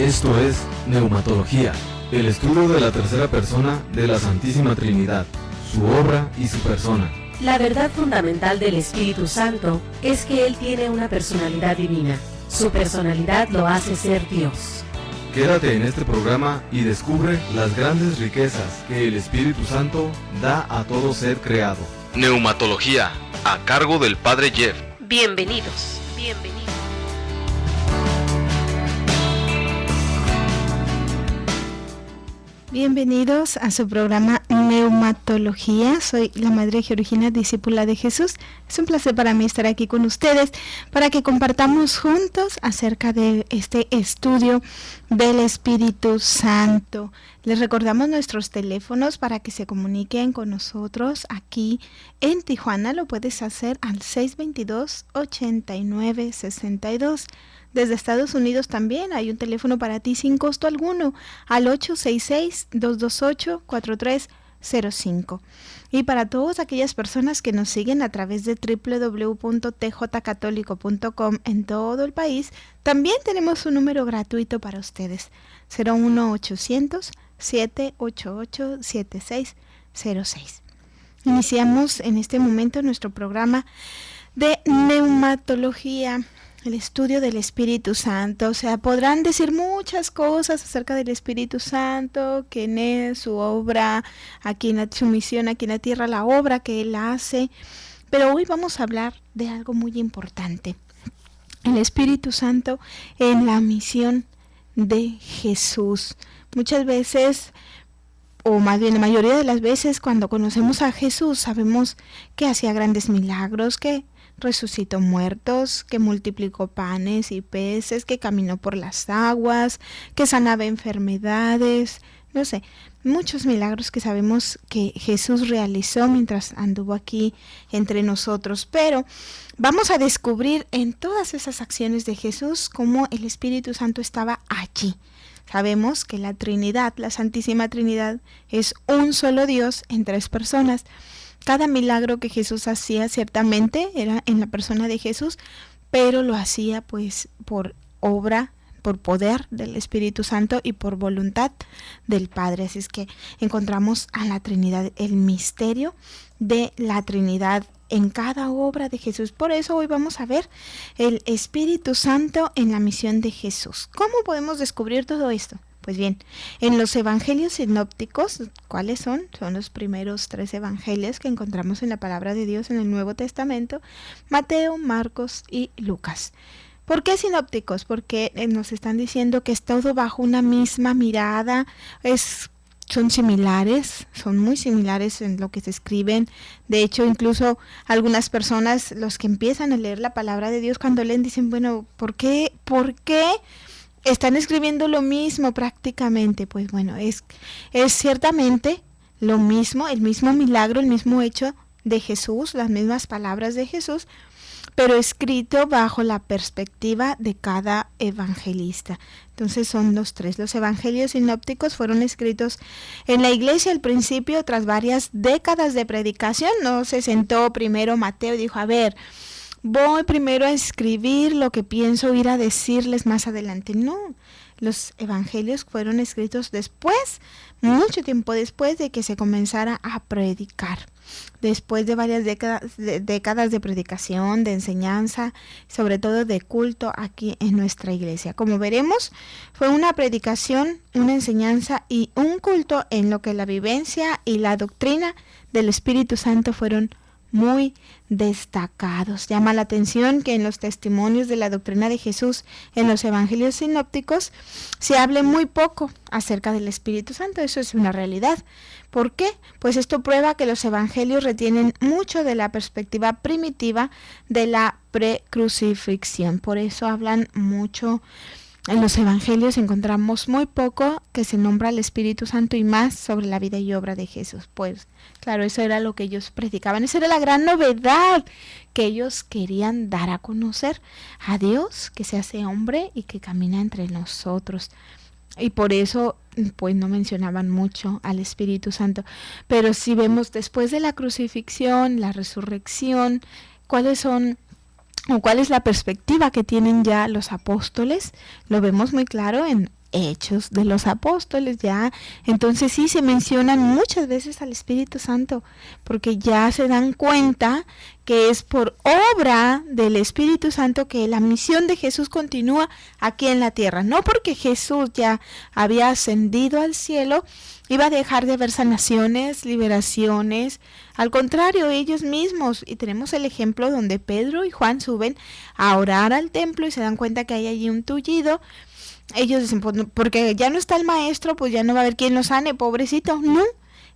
Esto es Neumatología, el estudio de la tercera persona de la Santísima Trinidad, su obra y su persona. La verdad fundamental del Espíritu Santo es que Él tiene una personalidad divina. Su personalidad lo hace ser Dios. Quédate en este programa y descubre las grandes riquezas que el Espíritu Santo da a todo ser creado. Neumatología, a cargo del Padre Jeff. Bienvenidos, bienvenidos. Bienvenidos a su programa Neumatología. Soy la Madre Georgina, discípula de Jesús. Es un placer para mí estar aquí con ustedes para que compartamos juntos acerca de este estudio del Espíritu Santo. Les recordamos nuestros teléfonos para que se comuniquen con nosotros aquí en Tijuana. Lo puedes hacer al 622-8962. Desde Estados Unidos también hay un teléfono para ti sin costo alguno, al 866-228-4305. Y para todas aquellas personas que nos siguen a través de www.tjcatólico.com en todo el país, también tenemos un número gratuito para ustedes, 01800-788-7606. Iniciamos en este momento nuestro programa de neumatología, el estudio del Espíritu Santo. O sea, podrán decir muchas cosas acerca del Espíritu Santo, quién es, su obra, su misión aquí en la tierra, la obra que Él hace. Pero hoy vamos a hablar de algo muy importante. El Espíritu Santo en la misión de Jesús. Muchas veces, o más bien la mayoría de las veces, cuando conocemos a Jesús, sabemos que hacía grandes milagros, que resucitó muertos, que multiplicó panes y peces, que caminó por las aguas, que sanaba enfermedades, no sé, muchos milagros que sabemos que Jesús realizó mientras anduvo aquí entre nosotros. Pero vamos a descubrir en todas esas acciones de Jesús cómo el Espíritu Santo estaba allí. Sabemos que la Trinidad, la Santísima Trinidad, es un solo Dios en tres personas. Cada milagro que Jesús hacía ciertamente era en la persona de Jesús, pero lo hacía pues por obra, por poder del Espíritu Santo y por voluntad del Padre. Así es que encontramos a la Trinidad, el misterio de la Trinidad en cada obra de Jesús. Por eso hoy vamos a ver el Espíritu Santo en la misión de Jesús. ¿Cómo podemos descubrir todo esto? Pues bien, en los evangelios sinópticos, ¿cuáles son? Son los primeros 3 evangelios que encontramos en la palabra de Dios en el Nuevo Testamento: Mateo, Marcos y Lucas. ¿Por qué sinópticos? Porque nos están diciendo que es todo bajo una misma mirada, son similares, son muy similares en lo que se escriben. De hecho, incluso algunas personas, los que empiezan a leer la palabra de Dios, cuando leen dicen, bueno, ¿por qué están escribiendo lo mismo prácticamente? Pues bueno, es ciertamente lo mismo, el mismo milagro, el mismo hecho de Jesús, las mismas palabras de Jesús, pero escrito bajo la perspectiva de cada evangelista. Entonces son los 3. Los evangelios sinópticos fueron escritos en la iglesia al principio, tras varias décadas de predicación. No se sentó primero Mateo y dijo, a ver, voy primero a escribir lo que pienso ir a decirles más adelante. No, los evangelios fueron escritos después, mucho tiempo después de que se comenzara a predicar. Después de varias décadas de predicación, de enseñanza, sobre todo de culto aquí en nuestra iglesia. Como veremos, fue una predicación, una enseñanza y un culto en lo que la vivencia y la doctrina del Espíritu Santo fueron muy destacados. Llama la atención que en los testimonios de la doctrina de Jesús en los evangelios sinópticos se hable muy poco acerca del Espíritu Santo. Eso es una realidad. ¿Por qué? Pues esto prueba que los evangelios retienen mucho de la perspectiva primitiva de la precrucifixión. Por eso hablan mucho. En los evangelios encontramos muy poco que se nombra al Espíritu Santo y más sobre la vida y obra de Jesús. Pues claro, eso era lo que ellos predicaban. Esa era la gran novedad que ellos querían dar a conocer, a Dios que se hace hombre y que camina entre nosotros. Y por eso pues no mencionaban mucho al Espíritu Santo. Pero si vemos después de la crucifixión, la resurrección, cuáles son o cuál es la perspectiva que tienen ya los apóstoles, lo vemos muy claro en Hechos de los Apóstoles ya. Entonces sí se mencionan muchas veces al Espíritu Santo, porque ya se dan cuenta que es por obra del Espíritu Santo que la misión de Jesús continúa aquí en la tierra. No porque Jesús ya había ascendido al cielo, iba a dejar de haber sanaciones, liberaciones. Al contrario, ellos mismos, y tenemos el ejemplo donde Pedro y Juan suben a orar al templo y se dan cuenta que hay allí un tullido. Ellos dicen, pues, porque ya no está el maestro, pues ya no va a haber quien lo sane, pobrecito. No,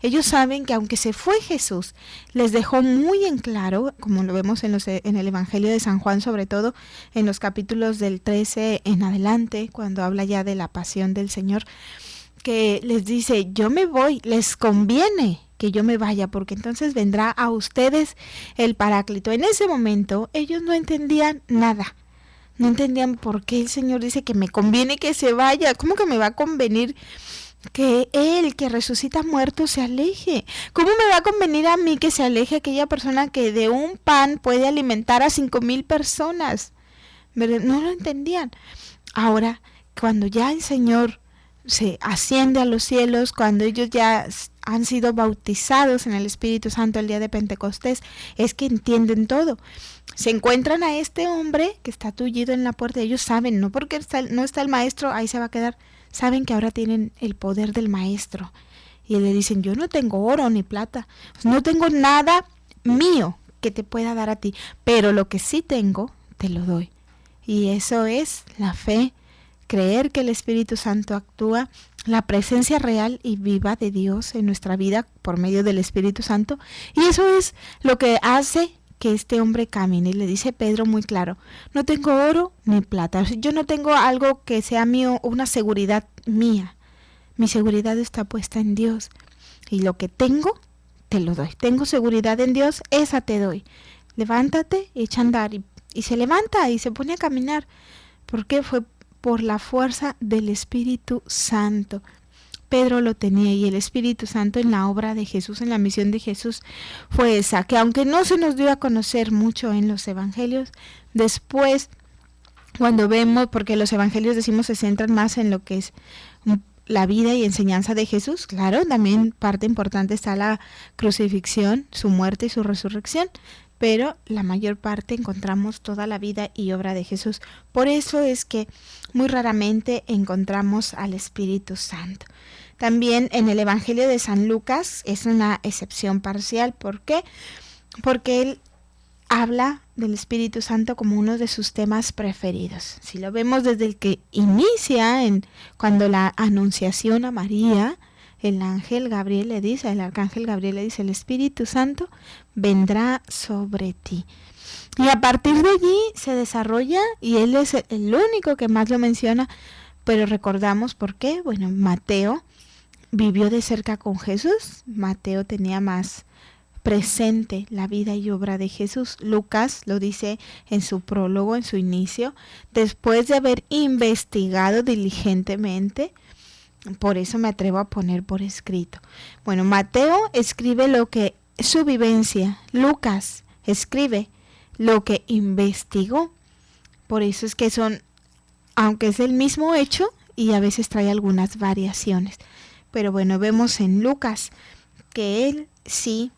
ellos saben que aunque se fue Jesús, les dejó muy en claro, como lo vemos en el Evangelio de San Juan, sobre todo en los capítulos del 13 en adelante, cuando habla ya de la pasión del Señor, que les dice, yo me voy, les conviene que yo me vaya, porque entonces vendrá a ustedes el Paráclito. En ese momento ellos no entendían nada. No entendían por qué el Señor dice que me conviene que se vaya. ¿Cómo que me va a convenir que Él, que resucita muertos, se aleje? ¿Cómo me va a convenir a mí que se aleje aquella persona que de un pan puede alimentar a 5,000 personas? No lo entendían. Ahora, cuando ya el Señor se asciende a los cielos, cuando ellos ya han sido bautizados en el Espíritu Santo el día de Pentecostés, es que entienden todo. Se encuentran a este hombre que está tullido en la puerta. Ellos saben, no porque no está el maestro, ahí se va a quedar. Saben que ahora tienen el poder del maestro. Y le dicen, yo no tengo oro ni plata, no tengo nada mío que te pueda dar a ti, pero lo que sí tengo, te lo doy. Y eso es la fe, creer que el Espíritu Santo actúa, la presencia real y viva de Dios en nuestra vida por medio del Espíritu Santo. Y eso es lo que hace que este hombre camine. Y le dice Pedro muy claro, no tengo oro ni plata, yo no tengo algo que sea mío, una seguridad mía. Mi seguridad está puesta en Dios. Y lo que tengo, te lo doy. Tengo seguridad en Dios, esa te doy. Levántate, echa a andar. Y se levanta y se pone a caminar. ¿Por qué? Fue por la fuerza del Espíritu Santo. Pedro lo tenía, y el Espíritu Santo en la obra de Jesús, en la misión de Jesús, fue esa, que aunque no se nos dio a conocer mucho en los evangelios, después, cuando vemos, porque los evangelios decimos se centran más en lo que es la vida y enseñanza de Jesús, claro, también parte importante está la crucifixión, su muerte y su resurrección, pero la mayor parte encontramos toda la vida y obra de Jesús. Por eso es que muy raramente encontramos al Espíritu Santo. También en el Evangelio de San Lucas es una excepción parcial. ¿Por qué? Porque él habla del Espíritu Santo como uno de sus temas preferidos. Si lo vemos desde el que inicia, cuando la anunciación a María, el arcángel Gabriel le dice, el Espíritu Santo vendrá sobre ti. Y a partir de allí se desarrolla, y él es el único que más lo menciona, pero recordamos por qué. Bueno, Mateo vivió de cerca con Jesús, Mateo tenía más presente la vida y obra de Jesús. Lucas lo dice en su prólogo, en su inicio, después de haber investigado diligentemente. Por eso me atrevo a poner por escrito. Bueno, Mateo escribe lo que su vivencia, Lucas escribe lo que investigó. Por eso es que son, aunque es el mismo hecho, y a veces trae algunas variaciones. Pero bueno, vemos en Lucas que él sí,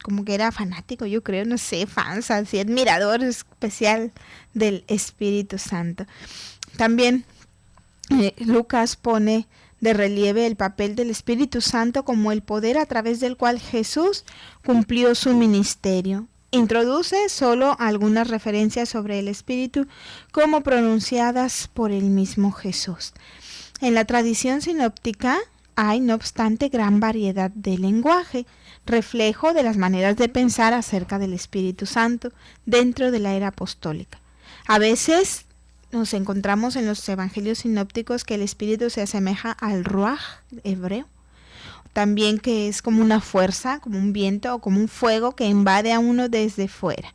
como que era fanático, yo creo, no sé, así, admirador especial del Espíritu Santo. También Lucas pone de relieve el papel del Espíritu Santo como el poder a través del cual Jesús cumplió su ministerio. Introduce solo algunas referencias sobre el Espíritu como pronunciadas por el mismo Jesús. En la tradición sinóptica hay, no obstante, gran variedad de lenguaje, reflejo de las maneras de pensar acerca del Espíritu Santo dentro de la era apostólica. A veces nos encontramos en los evangelios sinópticos que el Espíritu se asemeja al ruaj hebreo, también que es como una fuerza, como un viento o como un fuego que invade a uno desde fuera.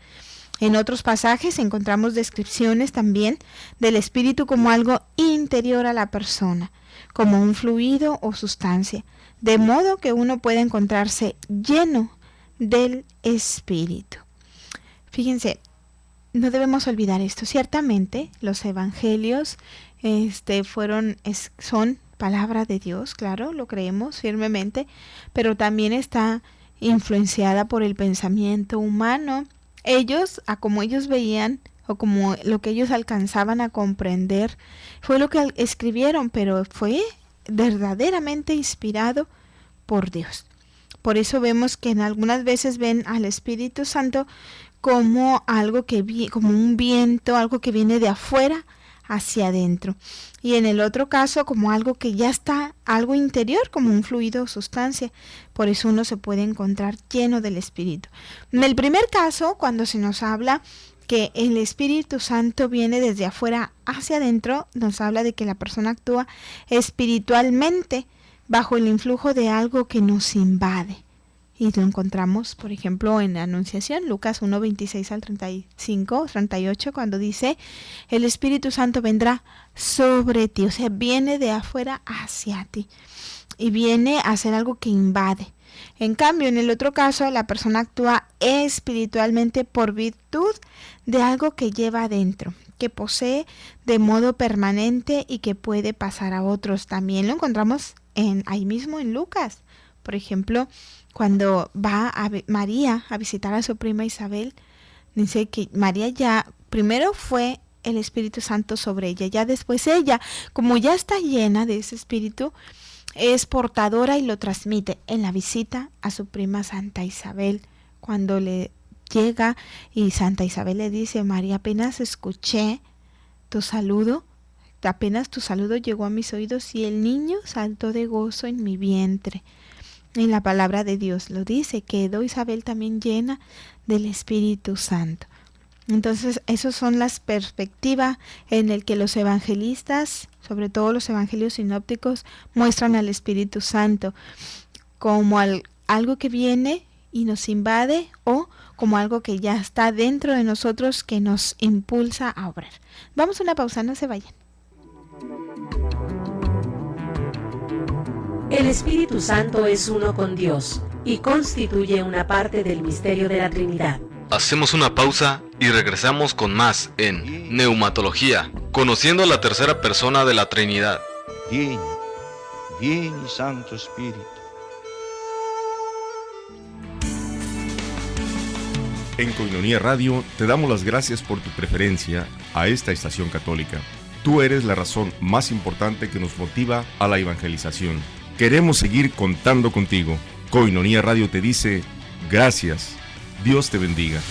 En otros pasajes encontramos descripciones también del Espíritu como algo interior a la persona, como un fluido o sustancia, de modo que uno puede encontrarse lleno del Espíritu. Fíjense, no debemos olvidar esto. Ciertamente los evangelios son palabra de Dios, claro, lo creemos firmemente, pero también está influenciada por el pensamiento humano. Ellos, a como ellos veían o como lo que ellos alcanzaban a comprender, fue lo que escribieron, pero fue verdaderamente inspirado por Dios. Por eso vemos que en algunas veces ven al Espíritu Santo como algo como un viento, algo que viene de afuera hacia adentro. Y en el otro caso como algo que ya está, algo interior, como un fluido o sustancia. Por eso uno se puede encontrar lleno del Espíritu. En el primer caso, cuando se nos habla que el Espíritu Santo viene desde afuera hacia adentro, nos habla de que la persona actúa espiritualmente bajo el influjo de algo que nos invade. Y lo encontramos, por ejemplo, en la Anunciación, Lucas 1, 26 al 35, 38, cuando dice, el Espíritu Santo vendrá sobre ti, o sea, viene de afuera hacia ti, y viene a hacer algo que invade. En cambio, en el otro caso, la persona actúa espiritualmente por virtud de algo que lleva adentro, que posee de modo permanente y que puede pasar a otros. También lo encontramos ahí mismo en Lucas. Por ejemplo, cuando va María a visitar a su prima Isabel, dice que María ya, primero fue el Espíritu Santo sobre ella, ya después ella, como ya está llena de ese Espíritu, es portadora y lo transmite en la visita a su prima Santa Isabel. Cuando le llega y Santa Isabel le dice, María, apenas escuché tu saludo, apenas tu saludo llegó a mis oídos y el niño saltó de gozo en mi vientre. Y la palabra de Dios lo dice, quedó Isabel también llena del Espíritu Santo. Entonces, esas son las perspectivas en el que los evangelistas, sobre todo los evangelios sinópticos, muestran al Espíritu Santo como algo que viene y nos invade, o como algo que ya está dentro de nosotros que nos impulsa a obrar. Vamos a una pausa, no se vayan. El Espíritu Santo es uno con Dios y constituye una parte del misterio de la Trinidad. Hacemos una pausa y regresamos con más en Neumatología, conociendo a la tercera persona de la Trinidad. Vieni Santo Espíritu. En Koinonia Radio te damos las gracias por tu preferencia a esta estación católica. Tú eres la razón más importante que nos motiva a la evangelización. Queremos seguir contando contigo. Koinonia Radio te dice gracias. Dios te bendiga.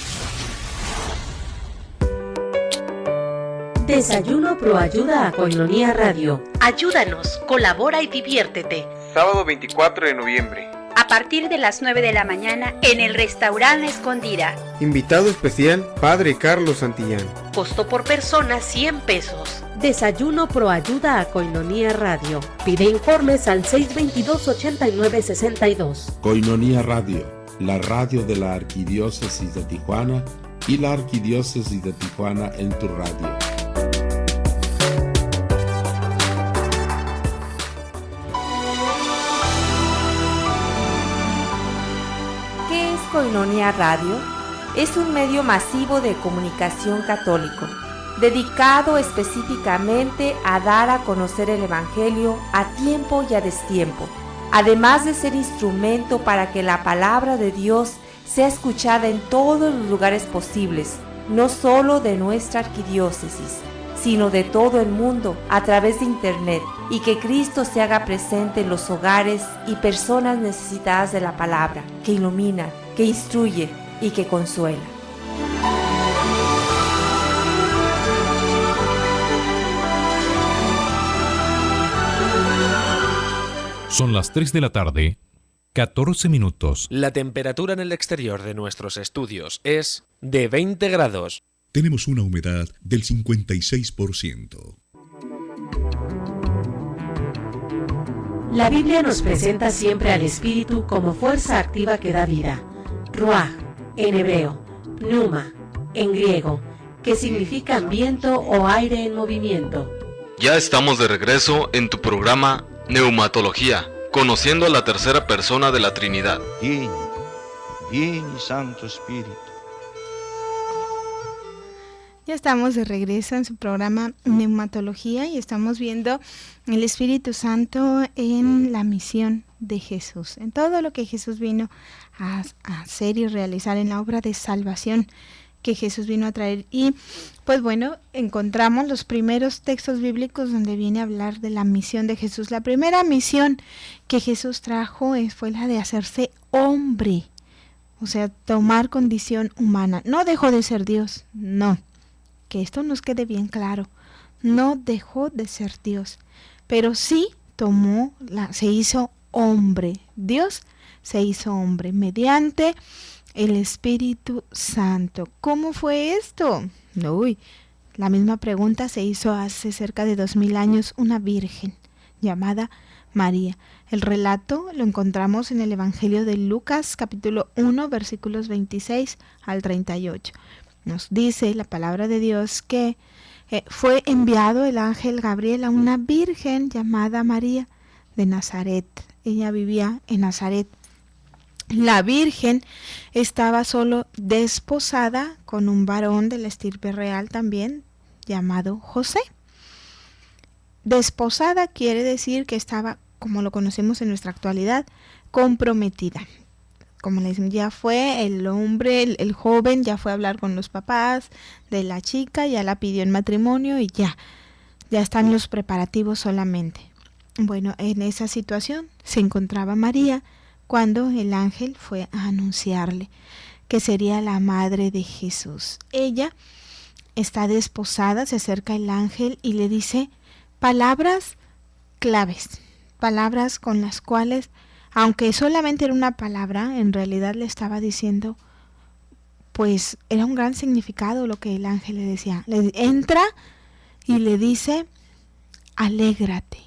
Desayuno Proayuda a Koinonia Radio. Ayúdanos, colabora y diviértete. Sábado 24 de noviembre. A partir de las 9 de la mañana en el restaurante Escondida. Invitado especial, Padre Carlos Santillán. Costo por persona 100 pesos. Desayuno Proayuda a Koinonia Radio. Pide informes al 622-8962. Koinonia Radio, la radio de la Arquidiócesis de Tijuana y la Arquidiócesis de Tijuana en tu radio. ¿Qué es Koinonia Radio? Es un medio masivo de comunicación católico, dedicado específicamente a dar a conocer el Evangelio a tiempo y a destiempo, además de ser instrumento para que la palabra de Dios sea escuchada en todos los lugares posibles, no solo de nuestra arquidiócesis, sino de todo el mundo a través de Internet, y que Cristo se haga presente en los hogares y personas necesitadas de la palabra, que ilumina, que instruye y que consuela. Son las 3 de la tarde, 14 minutos. La temperatura en el exterior de nuestros estudios es de 20 grados. Tenemos una humedad del 56%. La Biblia nos presenta siempre al Espíritu como fuerza activa que da vida. Ruach, en hebreo, pneuma, en griego, que significa viento o aire en movimiento. Ya estamos de regreso en tu programa Neumatología, conociendo a la tercera persona de la Trinidad. Vieni Santo Espíritu. Ya estamos de regreso en su programa Neumatología y estamos viendo el Espíritu Santo en la misión de Jesús, en todo lo que Jesús vino a hacer y realizar en la obra de salvación que Jesús vino a traer. Y pues bueno, encontramos los primeros textos bíblicos donde viene a hablar de la misión de Jesús. La primera misión que Jesús trajo fue la de hacerse hombre, o sea, tomar condición humana. No dejó de ser Dios, no. Que esto nos quede bien claro, no dejó de ser Dios, pero sí se hizo hombre. Dios se hizo hombre mediante el Espíritu Santo. ¿Cómo fue esto? La misma pregunta se hizo hace cerca de 2000 años una virgen llamada María. El relato lo encontramos en el Evangelio de Lucas, capítulo 1, versículos 26 al 38. Nos dice la palabra de Dios que fue enviado el ángel Gabriel a una virgen llamada María de Nazaret. Ella vivía en Nazaret. La virgen estaba solo desposada con un varón de la estirpe real también llamado José. Desposada quiere decir que estaba, como lo conocemos en nuestra actualidad, comprometida. Como les dicen, ya fue el hombre, el joven, ya fue a hablar con los papás de la chica, ya la pidió en matrimonio y ya están los preparativos solamente. Bueno, en esa situación se encontraba María cuando el ángel fue a anunciarle que sería la madre de Jesús. Ella está desposada, se acerca el ángel y le dice palabras claves, palabras con las cuales, aunque solamente era una palabra, en realidad le estaba diciendo, pues era un gran significado lo que el ángel le decía. Le entra y le dice, alégrate,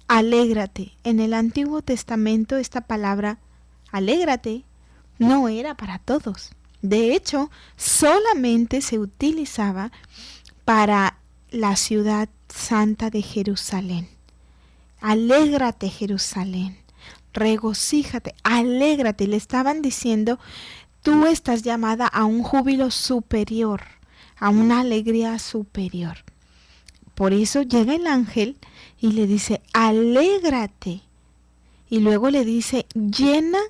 alégrate. En el Antiguo Testamento esta palabra, alégrate, no era para todos. De hecho, solamente se utilizaba para la ciudad santa de Jerusalén. Alégrate, Jerusalén. Regocíjate, alégrate. Le estaban diciendo, tú estás llamada a un júbilo superior, a una alegría superior. Por eso llega el ángel y le dice, alégrate. Y luego le dice, llena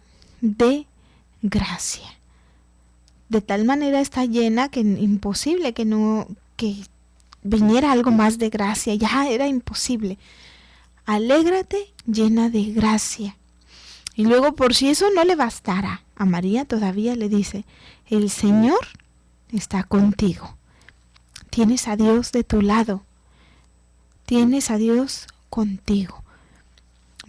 de gracia. De tal manera está llena que imposible que viniera algo más de gracia, ya era imposible. Alégrate, llena de gracia. Y luego, por si eso no le bastara, a María todavía le dice, el Señor está contigo. Tienes a Dios de tu lado. Tienes a Dios contigo.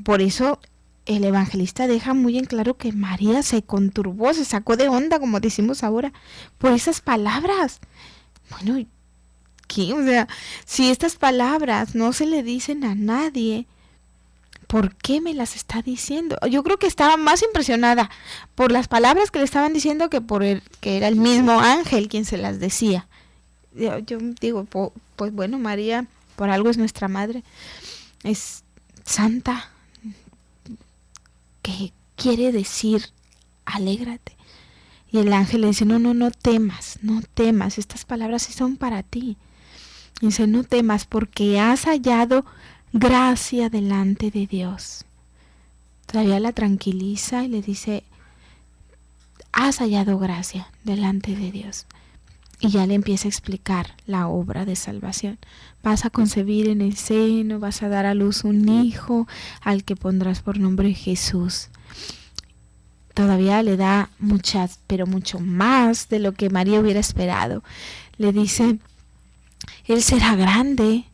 Por eso el evangelista deja muy en claro que María se conturbó, se sacó de onda, como decimos ahora, por esas palabras. Bueno, ¿qué? O sea, si estas palabras no se le dicen a nadie, ¿por qué me las está diciendo? Yo creo que estaba más impresionada por las palabras que le estaban diciendo que que era el mismo ángel quien se las decía. Yo digo, pues bueno, María por algo es nuestra madre, es santa, que quiere decir alégrate. Y el ángel le dice, no temas, estas palabras sí son para ti. Y dice, no temas porque has hallado gracia delante de Dios. Todavía la tranquiliza y le dice, has hallado gracia delante de Dios. Y ya le empieza a explicar la obra de salvación. Vas a concebir en el seno, vas a dar a luz un hijo al que pondrás por nombre Jesús. Todavía le da muchas, pero mucho más de lo que María hubiera esperado. Le dice, Él será grande,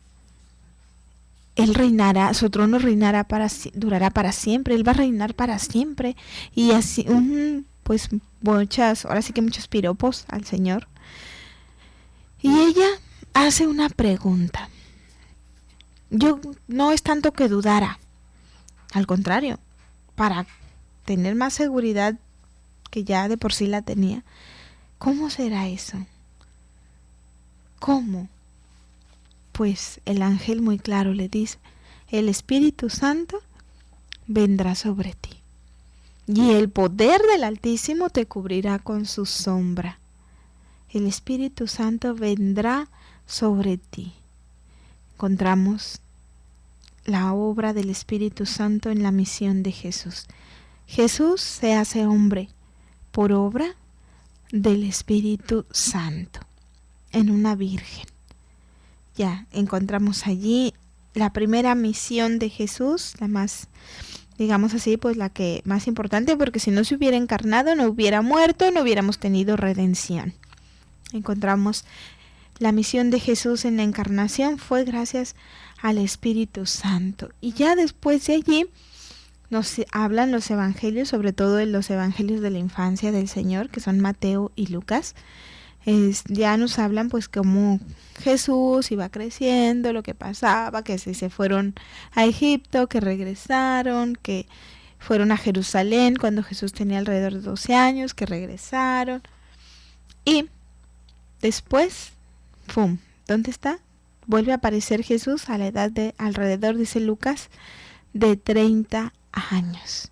Él reinará, su trono durará para siempre, Él va a reinar para siempre. Y así, pues ahora sí que muchos piropos al Señor. Y ella hace una pregunta. Yo no es tanto que dudara, al contrario, para tener más seguridad que ya de por sí la tenía. ¿Cómo será eso? ¿Cómo? Pues el ángel muy claro le dice, el Espíritu Santo vendrá sobre ti y el poder del Altísimo te cubrirá con su sombra. el Espíritu Santo vendrá sobre ti. Encontramos la obra del Espíritu Santo en la misión de Jesús. Jesús se hace hombre por obra del Espíritu Santo en una virgen. Ya encontramos allí la primera misión de Jesús, la más, digamos así, pues la que más importante, porque si no se hubiera encarnado, no hubiera muerto, no hubiéramos tenido redención. Encontramos la misión de Jesús en la encarnación fue gracias al Espíritu Santo. Y ya después de allí nos hablan los evangelios, sobre todo en los evangelios de la infancia del Señor, que son Mateo y Lucas. Ya nos hablan pues cómo Jesús iba creciendo, lo que pasaba, que se fueron a Egipto, que regresaron, que fueron a Jerusalén cuando Jesús tenía alrededor de 12 años, que regresaron. Y después, ¡pum! ¿Dónde está? Vuelve a aparecer Jesús a la edad de alrededor, dice Lucas, de 30 años.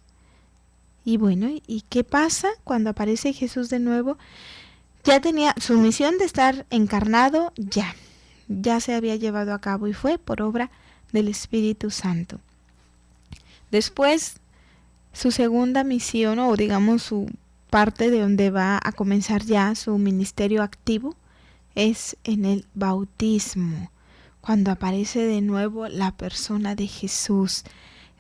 Y bueno, ¿y qué pasa cuando aparece Jesús de nuevo? Ya tenía su misión de estar encarnado, ya se había llevado a cabo y fue por obra del Espíritu Santo. Después, su segunda misión, o digamos su parte de donde va a comenzar ya su ministerio activo, es en el bautismo, cuando aparece de nuevo la persona de Jesús,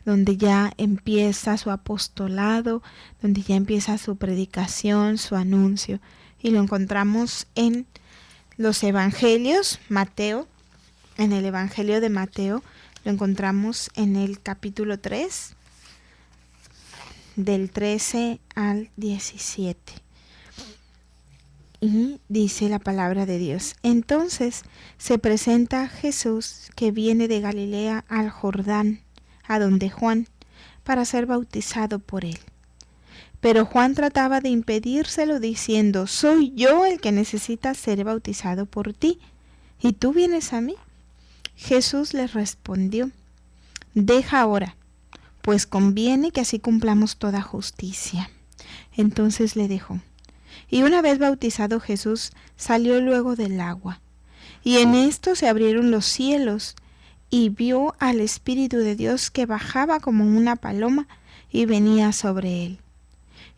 donde ya empieza su apostolado, donde ya empieza su predicación, su anuncio. Y lo encontramos en los evangelios, Mateo, en el evangelio de Mateo, lo encontramos en el capítulo 3, del 13 al 17. Y dice la palabra de Dios: entonces se presenta Jesús, que viene de Galilea al Jordán, a donde Juan, para ser bautizado por él. Pero Juan trataba de impedírselo diciendo: soy yo el que necesita ser bautizado por ti, ¿y tú vienes a mí? Jesús le respondió: deja ahora, pues conviene que así cumplamos toda justicia. Entonces le dejó. Y una vez bautizado Jesús, salió luego del agua. Y en esto se abrieron los cielos, y vio al Espíritu de Dios que bajaba como una paloma y venía sobre él.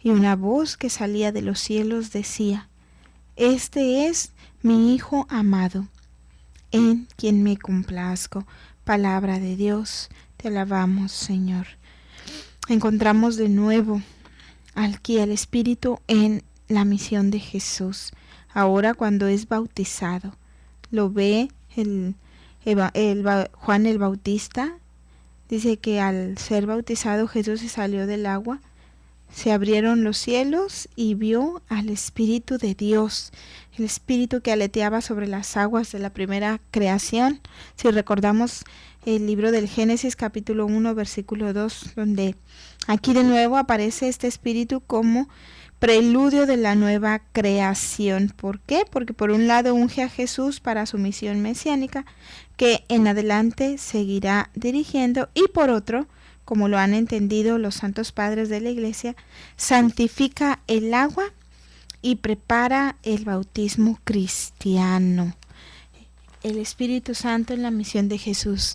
Y una voz que salía de los cielos decía: este es mi Hijo amado, en quien me complazco. Palabra de Dios, te alabamos, Señor. Encontramos de nuevo aquí al Espíritu en la misión de Jesús. Ahora cuando es bautizado, lo ve Juan el Bautista. Dice que al ser bautizado Jesús se salió del agua, se abrieron los cielos y vio al Espíritu de Dios, el Espíritu que aleteaba sobre las aguas de la primera creación. Si recordamos el libro del Génesis capítulo 1 versículo 2, donde aquí de nuevo aparece este Espíritu como preludio de la nueva creación. ¿Por qué? Porque por un lado unge a Jesús para su misión mesiánica, que en adelante seguirá dirigiendo, y por otro, como lo han entendido los santos padres de la Iglesia, santifica el agua y prepara el bautismo cristiano. El Espíritu Santo en la misión de Jesús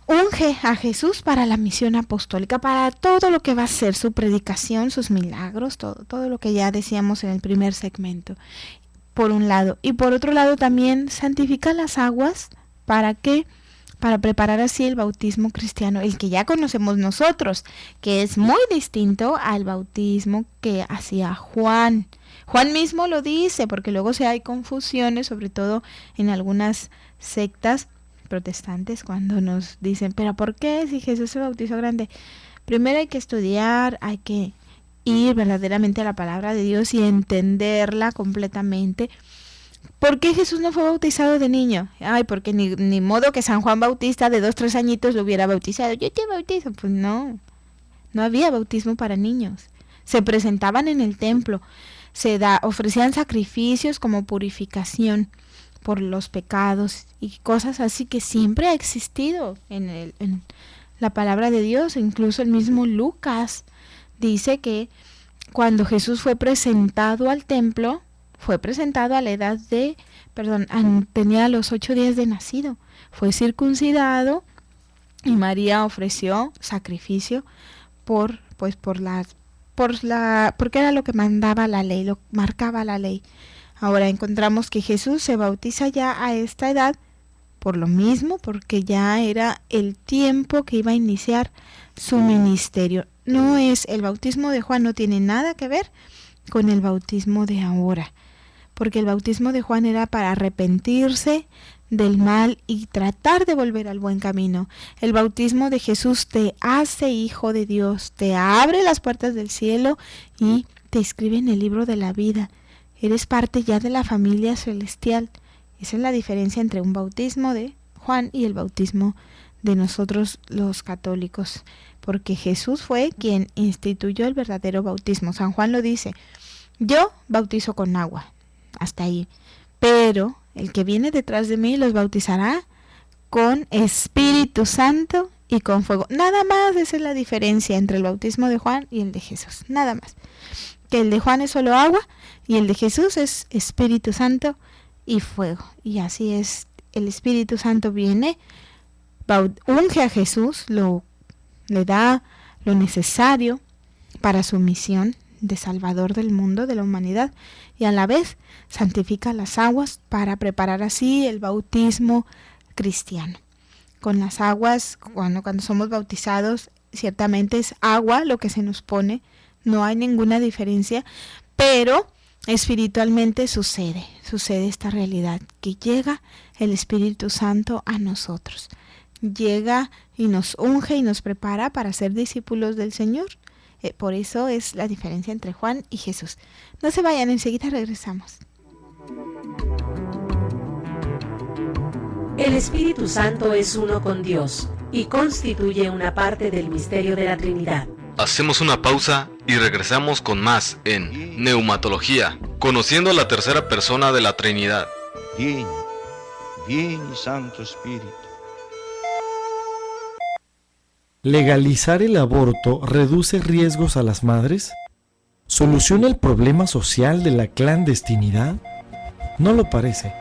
unge a Jesús para la misión apostólica, para todo lo que va a ser su predicación, sus milagros, todo lo que ya decíamos en el primer segmento, por un lado. Y por otro lado también santifica las aguas. ¿Para qué? Para preparar así el bautismo cristiano, el que ya conocemos nosotros, que es muy distinto al bautismo que hacía Juan. Juan mismo lo dice, porque luego hay confusiones, sobre todo en algunas sectas protestantes, cuando nos dicen: pero ¿por qué si Jesús se bautizó grande? Primero hay que estudiar, hay que ir verdaderamente a la palabra de Dios y entenderla completamente. ¿Por qué Jesús no fue bautizado de niño? Ay, porque ni modo que San Juan Bautista de 2-3 añitos lo hubiera bautizado. Yo te bautizo. Pues no había bautismo para niños. Se presentaban en el templo, ofrecían sacrificios como purificación por los pecados y cosas así, que siempre ha existido en la palabra de Dios. Incluso el mismo Lucas dice que cuando Jesús fue presentado al templo, fue presentado a la edad de, tenía los 8 días de nacido, fue circuncidado y María ofreció sacrificio porque era lo que mandaba la ley, lo marcaba la ley. Ahora encontramos que Jesús se bautiza ya a esta edad por lo mismo, porque ya era el tiempo que iba a iniciar su ministerio. El bautismo de Juan no tiene nada que ver con el bautismo de ahora, porque el bautismo de Juan era para arrepentirse del mal y tratar de volver al buen camino. El bautismo de Jesús te hace hijo de Dios, te abre las puertas del cielo y te inscribe en el libro de la vida. Eres parte ya de la familia celestial. Esa es la diferencia entre un bautismo de Juan y el bautismo de nosotros los católicos, porque Jesús fue quien instituyó el verdadero bautismo. San Juan lo dice: yo bautizo con agua, hasta ahí, pero el que viene detrás de mí los bautizará con Espíritu Santo y con fuego. Nada más, esa es la diferencia entre el bautismo de Juan y el de Jesús, nada más. Que el de Juan es solo agua y el de Jesús es Espíritu Santo y fuego. Y así es, el Espíritu Santo viene, unge a Jesús, le da lo necesario para su misión de Salvador del mundo, de la humanidad, y a la vez santifica las aguas para preparar así el bautismo cristiano. Con las aguas, cuando somos bautizados, ciertamente es agua lo que se nos pone, no hay ninguna diferencia, pero espiritualmente sucede esta realidad, que llega el Espíritu Santo a nosotros, llega y nos unge y nos prepara para ser discípulos del Señor. Por eso es la diferencia entre Juan y Jesús. No se vayan, enseguida regresamos. El Espíritu Santo es uno con Dios y constituye una parte del misterio de la Trinidad. Hacemos una pausa y regresamos con más en Neumatología, conociendo a la tercera persona de la Trinidad. Vieni, Santo Espíritu. ¿Legalizar el aborto reduce riesgos a las madres? ¿Soluciona el problema social de la clandestinidad? No lo parece,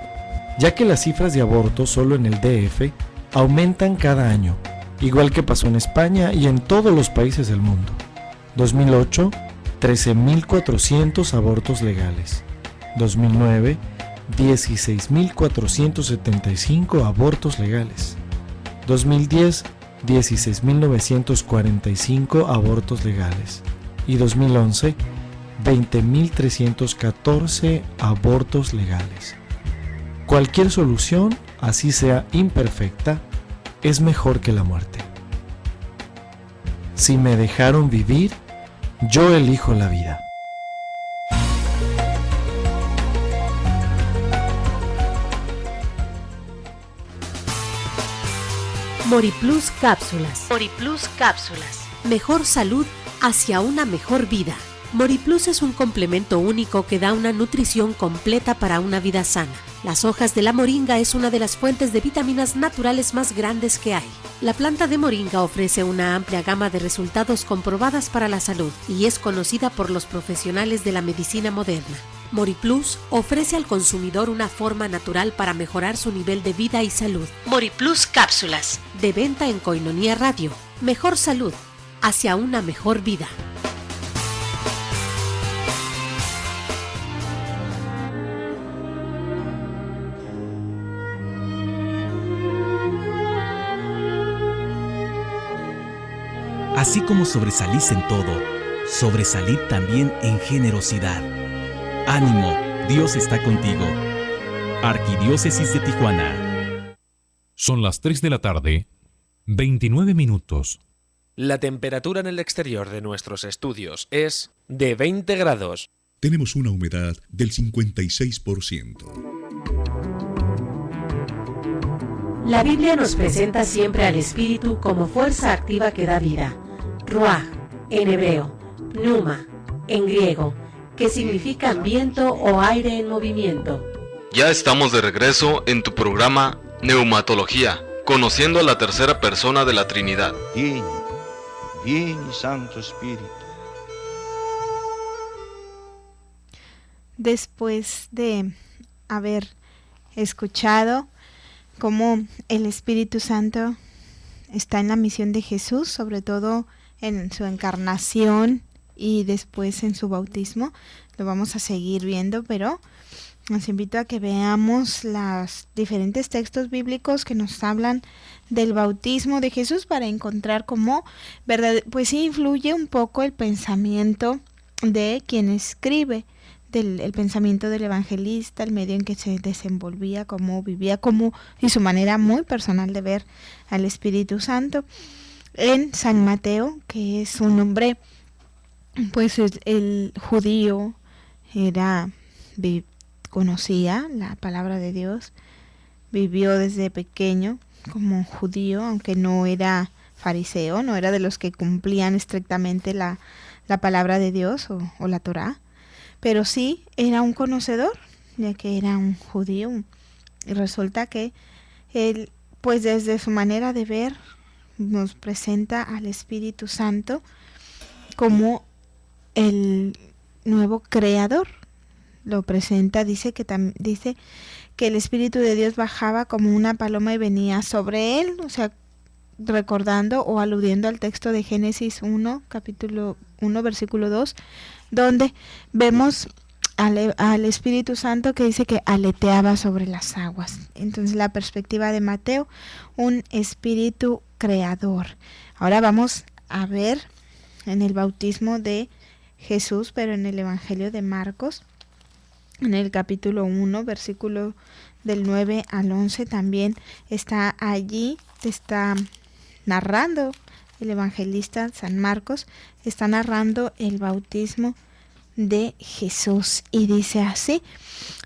ya que las cifras de abortos solo en el DF aumentan cada año, igual que pasó en España y en todos los países del mundo. 2008, 13.400 abortos legales. 2009, 16.475 abortos legales. 2010, 16.945 abortos legales. Y 2011, 20.314 abortos legales. Cualquier solución, así sea imperfecta, es mejor que la muerte. Si me dejaron vivir, yo elijo la vida. Moriplus Cápsulas. Moriplus Cápsulas. Mejor salud hacia una mejor vida. Moriplus es un complemento único que da una nutrición completa para una vida sana. Las hojas de la moringa es una de las fuentes de vitaminas naturales más grandes que hay. La planta de moringa ofrece una amplia gama de resultados comprobadas para la salud y es conocida por los profesionales de la medicina moderna. Moriplus ofrece al consumidor una forma natural para mejorar su nivel de vida y salud. Moriplus Cápsulas, de venta en Koinonia Radio. Mejor salud hacia una mejor vida. Así como sobresalís en todo, sobresalid también en generosidad. Ánimo, Dios está contigo. Arquidiócesis de Tijuana. Son las 3 de la tarde, 29 minutos. La temperatura en el exterior de nuestros estudios es de 20 grados. Tenemos una humedad del 56%. La Biblia nos presenta siempre al Espíritu como fuerza activa que da vida. Ruach, en hebreo, pneuma, en griego, que significa viento o aire en movimiento. Ya estamos de regreso en tu programa Neumatología, conociendo a la tercera persona de la Trinidad. Vieni, Santo Espíritu. después de haber escuchado cómo el Espíritu Santo está en la misión de Jesús, sobre todo en su encarnación y después en su bautismo, lo vamos a seguir viendo, pero os invito a que veamos los diferentes textos bíblicos que nos hablan del bautismo de Jesús para encontrar cómo, ¿verdad? Pues sí influye un poco el pensamiento de quien escribe, el pensamiento del evangelista, el medio en que se desenvolvía, cómo vivía, y su manera muy personal de ver al Espíritu Santo. En San Mateo, que es un hombre, pues el judío, conocía la palabra de Dios, vivió desde pequeño como judío, aunque no era fariseo, no era de los que cumplían estrictamente la palabra de Dios o la Torá, pero sí era un conocedor, ya que era un judío. Y resulta que él, pues desde su manera de ver, nos presenta al Espíritu Santo como el nuevo creador. Lo presenta, dice que el Espíritu de Dios bajaba como una paloma y venía sobre él, o sea, recordando o aludiendo al texto de Génesis 1, capítulo 1, versículo 2, donde vemos al Espíritu Santo que dice que aleteaba sobre las aguas. Entonces la perspectiva de Mateo, un espíritu creador. Ahora vamos a ver en el bautismo de Jesús, pero en el Evangelio de Marcos, en el capítulo 1, versículo del 9 al 11, también está allí, está narrando el evangelista San Marcos, está narrando el bautismo de Jesús y dice así: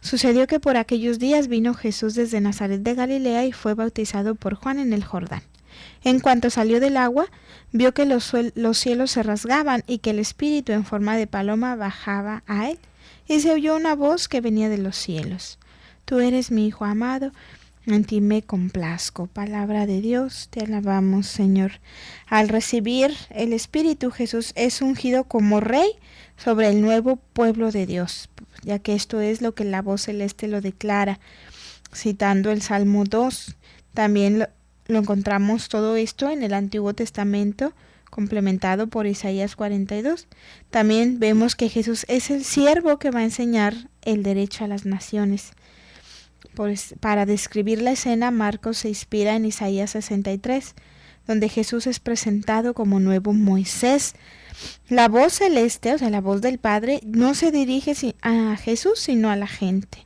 sucedió que por aquellos días vino Jesús desde Nazaret de Galilea y fue bautizado por Juan en el Jordán. En cuanto salió del agua, vio que los cielos se rasgaban y que el Espíritu en forma de paloma bajaba a él. Y se oyó una voz que venía de los cielos: Tú eres mi Hijo amado, en ti me complazco. Palabra de Dios, te alabamos, Señor. Al recibir el Espíritu, Jesús es ungido como Rey sobre el nuevo pueblo de Dios, ya que esto es lo que la voz celeste lo declara, citando el Salmo 2. También lo encontramos todo esto en el Antiguo Testamento, complementado por Isaías 42. También vemos que Jesús es el siervo que va a enseñar el derecho a las naciones. Para describir la escena, Marcos se inspira en Isaías 63, donde Jesús es presentado como nuevo Moisés. La voz celeste, o sea, la voz del Padre, no se dirige a Jesús, sino a la gente.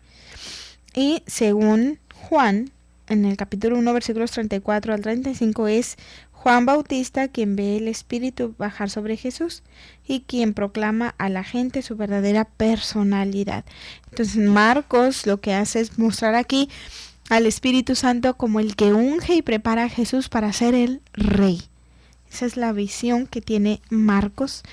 Y según Juan, en el capítulo 1, versículos 34 al 35, es Juan Bautista quien ve el Espíritu bajar sobre Jesús y quien proclama a la gente su verdadera personalidad. Entonces Marcos lo que hace es mostrar aquí al Espíritu Santo como el que unge y prepara a Jesús para ser el Rey. Esa es la visión que tiene Marcos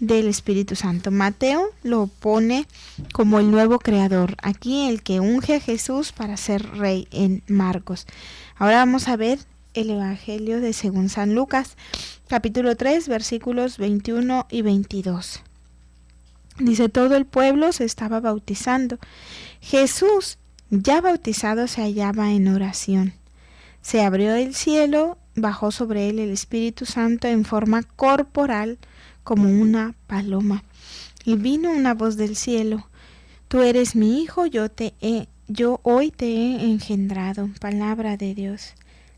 del Espíritu Santo. Mateo lo pone como el nuevo creador. Aquí el que unge a Jesús para ser Rey en Marcos. Ahora vamos a ver el Evangelio de según San Lucas, capítulo 3, versículos 21 y 22. Dice: todo el pueblo se estaba bautizando. Jesús, ya bautizado, se hallaba en oración. Se abrió el cielo, bajó sobre él el Espíritu Santo en forma corporal como una paloma. Y vino una voz del cielo: Tú eres mi Hijo, yo hoy te he engendrado. Palabra de Dios.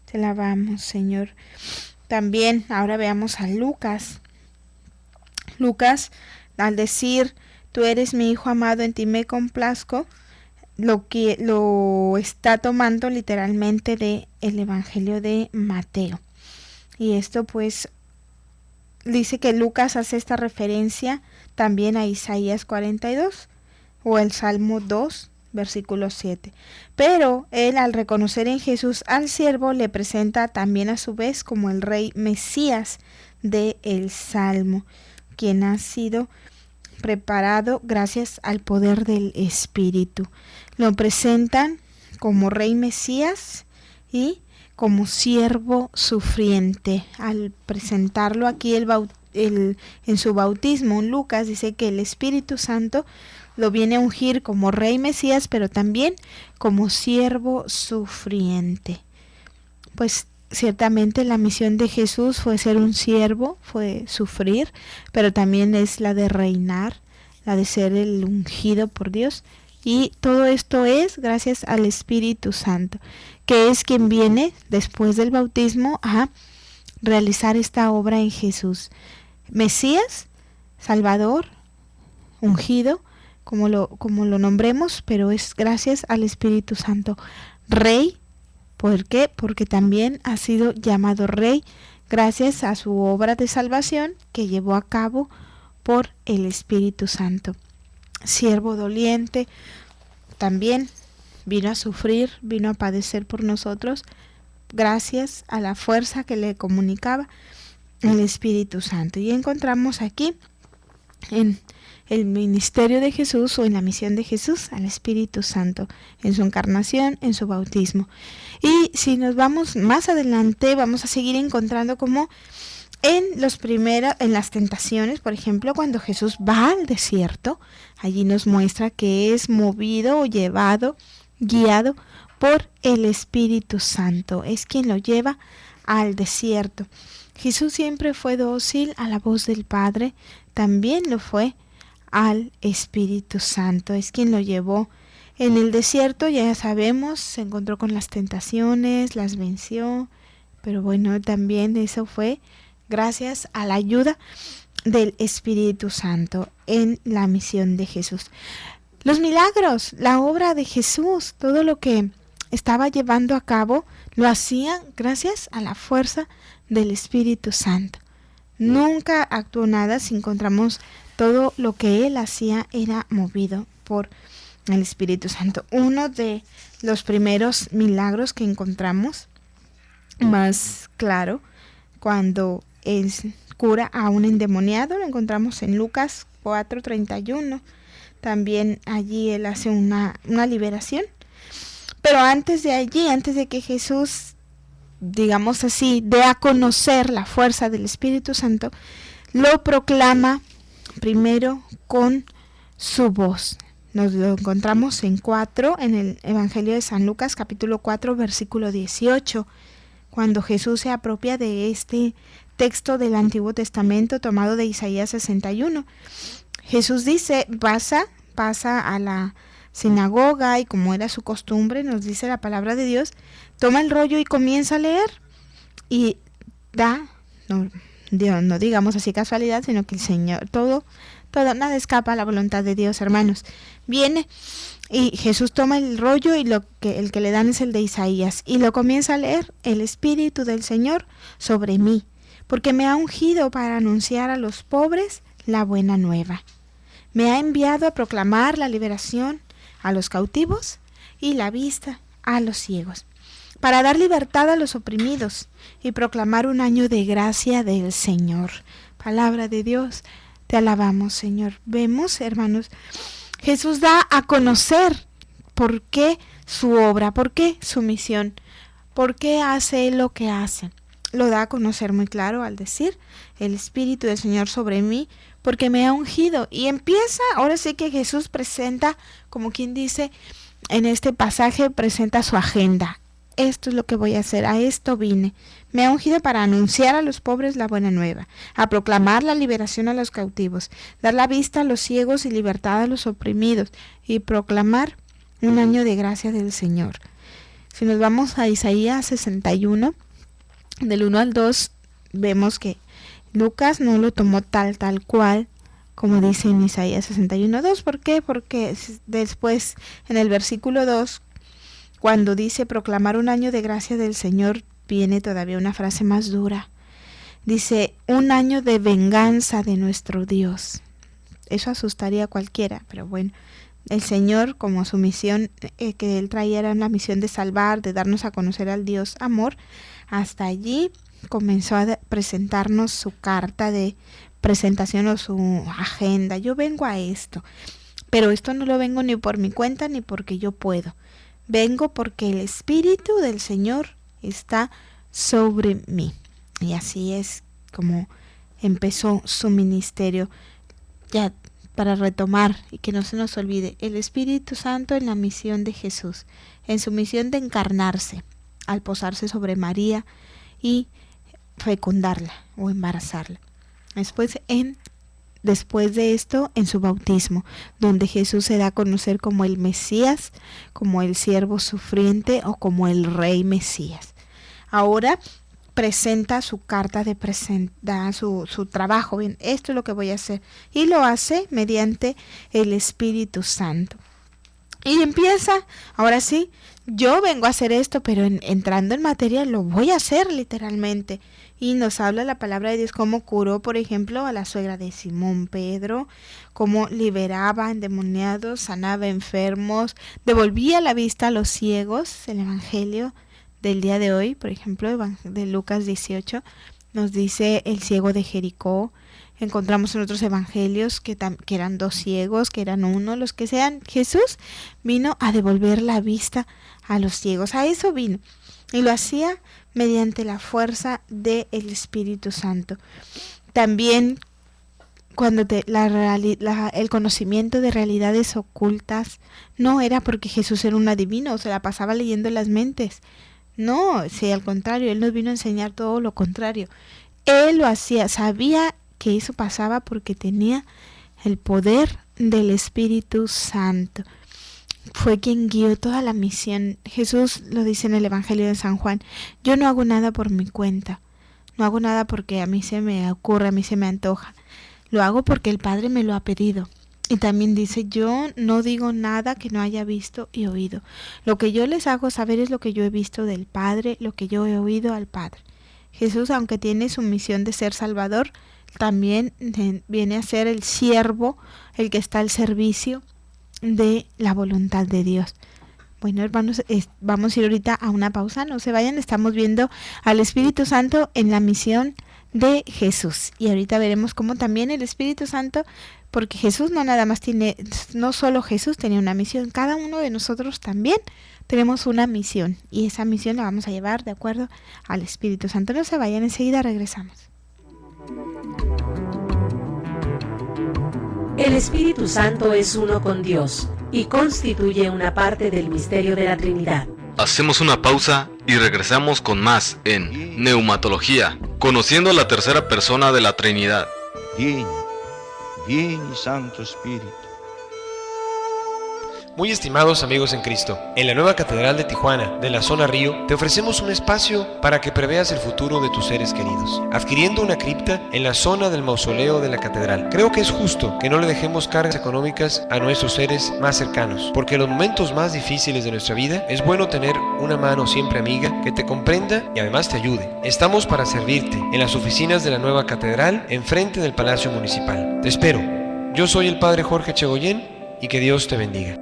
Te alabamos, Señor. También ahora veamos a Lucas. Lucas, al decir tú eres mi Hijo amado, en ti me complazco, lo está tomando literalmente de el Evangelio de Mateo. Y esto pues dice que Lucas hace esta referencia también a Isaías 42 o el Salmo 2, versículo 7. Pero él, al reconocer en Jesús al siervo, le presenta también a su vez como el Rey Mesías del Salmo, quien ha sido preparado gracias al poder del Espíritu. Lo presentan como Rey Mesías y como siervo sufriente. Al presentarlo aquí en su bautismo, Lucas dice que el Espíritu Santo lo viene a ungir como Rey Mesías, pero también como siervo sufriente. Pues ciertamente la misión de Jesús fue ser un siervo, fue sufrir, pero también es la de reinar, la de ser el ungido por Dios. Y todo esto es gracias al Espíritu Santo, que es quien viene después del bautismo a realizar esta obra en Jesús. Mesías, Salvador, ungido, como lo nombremos, pero es gracias al Espíritu Santo. Rey, ¿por qué? Porque también ha sido llamado Rey gracias a su obra de salvación que llevó a cabo por el Espíritu Santo. Siervo doliente, también vino a sufrir, vino a padecer por nosotros, gracias a la fuerza que le comunicaba el Espíritu Santo. Y encontramos aquí en el ministerio de Jesús o en la misión de Jesús al Espíritu Santo, en su encarnación, en su bautismo. Y si nos vamos más adelante, vamos a seguir encontrando como en las tentaciones, por ejemplo, cuando Jesús va al desierto, allí nos muestra que es movido o llevado, guiado por el Espíritu Santo. Es quien lo lleva al desierto. Jesús siempre fue dócil a la voz del Padre, también lo fue al Espíritu Santo. Es quien lo llevó en el desierto, ya sabemos, se encontró con las tentaciones, las venció, pero bueno, también eso fue gracias a la ayuda del Espíritu Santo en la misión de Jesús. Los milagros, la obra de Jesús, todo lo que estaba llevando a cabo, lo hacía gracias a la fuerza del Espíritu Santo. Nunca actuó nada si encontramos todo lo que él hacía era movido por el Espíritu Santo. Uno de los primeros milagros que encontramos, más claro, cuando cura a un endemoniado, lo encontramos en Lucas 4:31. También allí él hace una liberación. Pero antes de que Jesús, digamos así, dé a conocer la fuerza del Espíritu Santo, lo proclama primero con su voz. Nos lo encontramos en el Evangelio de San Lucas, capítulo 4, versículo 18, cuando Jesús se apropia de este texto del Antiguo Testamento tomado de Isaías 61. Jesús dice, pasa a la sinagoga y como era su costumbre, nos dice la palabra de Dios, toma el rollo y comienza a leer y no digamos así casualidad, sino que el Señor, todo, nada escapa a la voluntad de Dios, hermanos. Viene y Jesús toma el rollo y el que le dan es el de Isaías y lo comienza a leer, el Espíritu del Señor sobre mí, porque me ha ungido para anunciar a los pobres la buena nueva. Me ha enviado a proclamar la liberación a los cautivos y la vista a los ciegos, para dar libertad a los oprimidos y proclamar un año de gracia del Señor. Palabra de Dios, te alabamos, Señor. Vemos, hermanos, Jesús da a conocer por qué su obra, por qué su misión, por qué hace lo que hace. Lo da a conocer muy claro al decir, el Espíritu del Señor sobre mí, porque me ha ungido. Y empieza, ahora sí que Jesús presenta, como quien dice, en este pasaje presenta su agenda. Esto es lo que voy a hacer, a esto vine. Me ha ungido para anunciar a los pobres la buena nueva, a proclamar la liberación a los cautivos, dar la vista a los ciegos y libertad a los oprimidos, y proclamar un año de gracia del Señor. Si nos vamos a Isaías 61, del 1 al 2, vemos que Lucas no lo tomó tal cual, como dice en Isaías 61:2. ¿Por qué? Porque después, en el versículo 2, cuando dice proclamar un año de gracia del Señor, viene todavía una frase más dura. Dice, un año de venganza de nuestro Dios. Eso asustaría a cualquiera, pero bueno, el Señor, como su misión que Él traía era la misión de salvar, de darnos a conocer al Dios amor, hasta allí comenzó a presentarnos su carta de presentación o su agenda. Yo vengo a esto, pero esto no lo vengo ni por mi cuenta ni porque yo puedo. Vengo porque el Espíritu del Señor está sobre mí. Y así es como empezó su ministerio. Ya para retomar y que no se nos olvide, el Espíritu Santo en la misión de Jesús, en su misión de encarnarse, al posarse sobre María y fecundarla o embarazarla. Después de esto, en su bautismo, donde Jesús se da a conocer como el Mesías, como el siervo sufriente o como el Rey Mesías. Ahora presenta su carta de su trabajo. Bien, esto es lo que voy a hacer. Y lo hace mediante el Espíritu Santo. Y empieza, ahora sí, yo vengo a hacer esto, pero entrando en materia lo voy a hacer literalmente. Y nos habla la palabra de Dios cómo curó, por ejemplo, a la suegra de Simón Pedro, cómo liberaba endemoniados, sanaba enfermos, devolvía la vista a los ciegos. El Evangelio del día de hoy, por ejemplo, de Lucas 18, nos dice el ciego de Jericó. Encontramos en otros evangelios que eran 2 ciegos, que eran 1, los que sean. Jesús vino a devolver la vista a los ciegos, a eso vino. Y lo hacía mediante la fuerza del Espíritu Santo. También cuando el conocimiento de realidades ocultas no era porque Jesús era un adivino, se la pasaba leyendo las mentes. No, sí, al contrario, Él nos vino a enseñar todo lo contrario. Él lo hacía, sabía que eso pasaba porque tenía el poder del Espíritu Santo. Fue quien guió toda la misión. Jesús lo dice en el Evangelio de San Juan: yo no hago nada por mi cuenta, no hago nada porque a mí se me ocurre, a mí se me antoja, lo hago porque el Padre me lo ha pedido. Y también dice: yo no digo nada que no haya visto y oído, lo que yo les hago saber es lo que yo he visto del Padre, lo que yo he oído al Padre. Jesús, aunque tiene su misión de ser Salvador, también viene a ser el siervo, el que está al servicio de la voluntad de Dios. Bueno, hermanos, vamos a ir ahorita a una pausa, no se vayan, estamos viendo al Espíritu Santo en la misión de Jesús. Y ahorita veremos cómo también el Espíritu Santo, porque Jesús no solo Jesús tenía una misión, cada uno de nosotros también tenemos una misión. Y esa misión la vamos a llevar de acuerdo al Espíritu Santo. No se vayan, enseguida regresamos. El Espíritu Santo es uno con Dios y constituye una parte del misterio de la Trinidad. Hacemos una pausa y regresamos con más en Neumatología, conociendo la tercera persona de la Trinidad. Vieni Santo Espíritu. Muy estimados amigos en Cristo, en la nueva Catedral de Tijuana, de la zona Río, te ofrecemos un espacio para que preveas el futuro de tus seres queridos, adquiriendo una cripta en la zona del mausoleo de la Catedral. Creo que es justo que no le dejemos cargas económicas a nuestros seres más cercanos, porque en los momentos más difíciles de nuestra vida es bueno tener una mano siempre amiga que te comprenda y además te ayude. Estamos para servirte en las oficinas de la nueva Catedral, enfrente del Palacio Municipal. Te espero. Yo soy el Padre Jorge Chegoyen y que Dios te bendiga.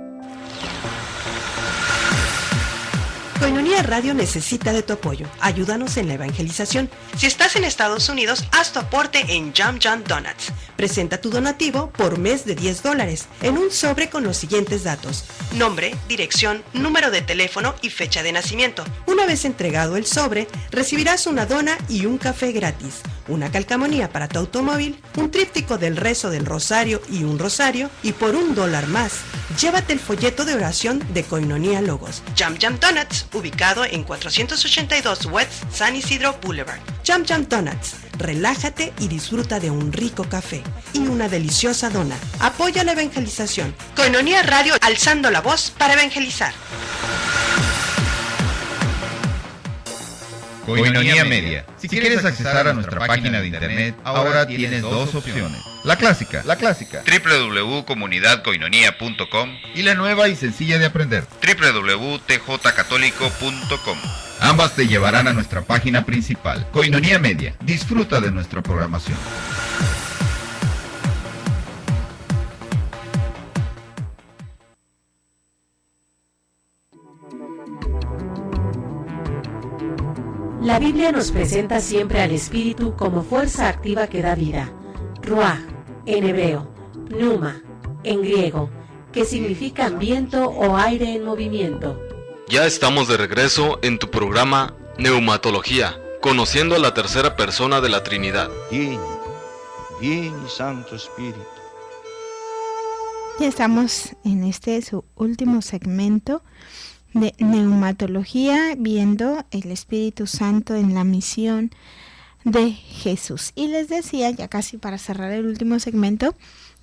Koinonia Radio necesita de tu apoyo. Ayúdanos en la evangelización. Si estás en Estados Unidos, haz tu aporte en Jam Jam Donuts. Presenta tu donativo por mes de $10 en un sobre con los siguientes datos: nombre, dirección, número de teléfono y fecha de nacimiento. Una vez entregado el sobre, recibirás una dona y un café gratis, una calcamonía para tu automóvil, un tríptico del rezo del rosario y un rosario, y por $1 más, llévate el folleto de oración de Koinonia Logos. Jam Jam Donuts, ubicado en 482 West San Isidro Boulevard. Jam Jam Donuts, relájate y disfruta de un rico café y una deliciosa dona. Apoya la evangelización. Koinonia Radio, alzando la voz para evangelizar. Koinonia Media. Si quieres accesar a nuestra página de internet, ahora tienes 2 opciones. La clásica, www.comunidadkoinonia.com, y la nueva y sencilla de aprender, www.tjcatólico.com. Ambas te llevarán a nuestra página principal, Koinonia Media. Disfruta de nuestra programación. La Biblia nos presenta siempre al Espíritu como fuerza activa que da vida. Ruach, en hebreo, pneuma, en griego, que significa viento o aire en movimiento. Ya estamos de regreso en tu programa Neumatología, conociendo a la tercera persona de la Trinidad. Vieni Santo Espíritu. Ya estamos en su último segmento de neumatología, viendo el Espíritu Santo en la misión de Jesús. Y les decía, ya casi para cerrar el último segmento,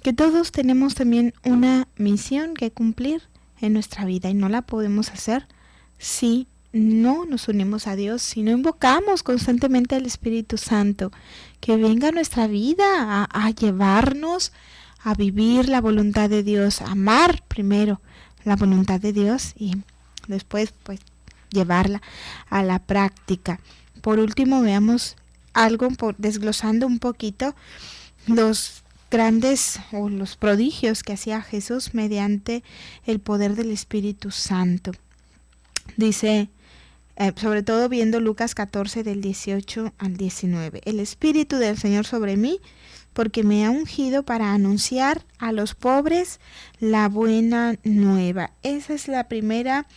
que todos tenemos también una misión que cumplir en nuestra vida y no la podemos hacer si no nos unimos a Dios, si no invocamos constantemente al Espíritu Santo, que venga a nuestra vida a llevarnos a vivir la voluntad de Dios, a amar primero la voluntad de Dios y después pues llevarla a la práctica. Por último, veamos algo desglosando un poquito los grandes o los prodigios que hacía Jesús mediante el poder del Espíritu Santo. Dice, sobre todo viendo Lucas 14 del 18 al 19, el Espíritu del Señor sobre mí, porque me ha ungido para anunciar a los pobres la buena nueva. Esa es la primera,